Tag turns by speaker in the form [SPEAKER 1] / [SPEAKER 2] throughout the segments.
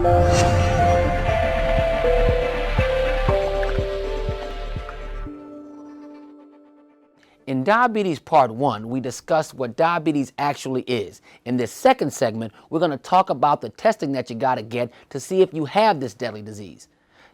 [SPEAKER 1] In Diabetes Part 1, we discussed what diabetes actually is. In this second segment, we're going to talk about the testing that you got to get to see if you have this deadly disease.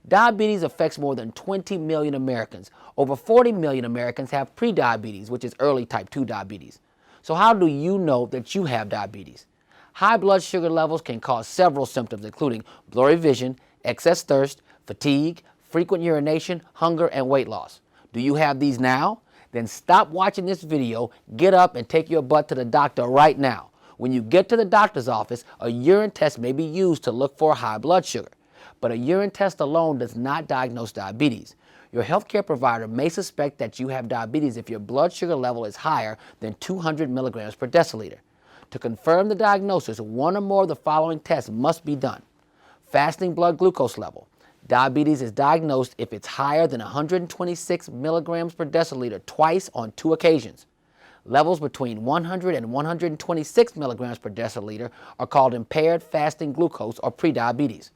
[SPEAKER 1] Diabetes affects more than 20 million Americans. Over 40 million Americans have prediabetes, which is early type 2 diabetes. So how do you know that you have diabetes? High blood sugar levels can cause several symptoms, including blurry vision, excess thirst, fatigue, frequent urination, hunger, and weight loss. Do you have these now? Then stop watching this video, get up, and take your butt to the doctor right now. When you get to the doctor's office, a urine test may be used to look for high blood sugar. But a urine test alone does not diagnose diabetes. Your healthcare provider may suspect that you have diabetes if your blood sugar level is higher than 200 milligrams per deciliter. To confirm the diagnosis, one or more of the following tests must be done. Fasting blood glucose level. Diabetes is diagnosed if it's higher than 126 milligrams per deciliter twice on 2 occasions. Levels between 100 and 126 milligrams per deciliter are called impaired fasting glucose or prediabetes.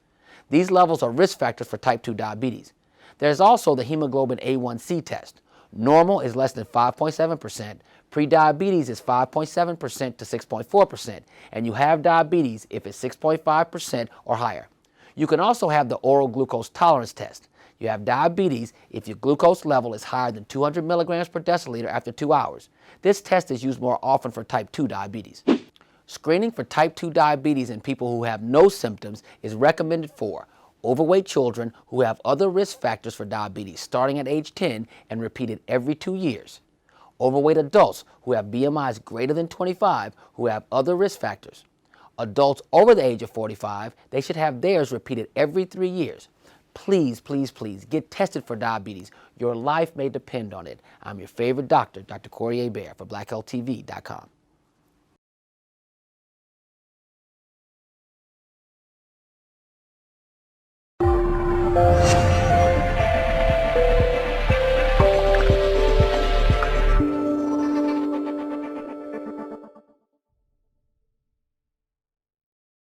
[SPEAKER 1] These levels are risk factors for type 2 diabetes. There's also the hemoglobin A1C test. Normal is less than 5.7%, prediabetes is 5.7% to 6.4%, and you have diabetes if it's 6.5% or higher. You can also have the oral glucose tolerance test. You have diabetes if your glucose level is higher than 200 milligrams per deciliter after 2 hours. This test is used more often for type 2 diabetes. Screening for type 2 diabetes in people who have no symptoms is recommended for overweight children who have other risk factors for diabetes starting at age 10 and repeated every 2 years. Overweight adults who have BMIs greater than 25 who have other risk factors. Adults over the age of 45, they should have theirs repeated every 3 years. Please, please, please get tested for diabetes. Your life may depend on it. I'm your favorite doctor, Dr. Corey Hebert for BlackHealthTV.com.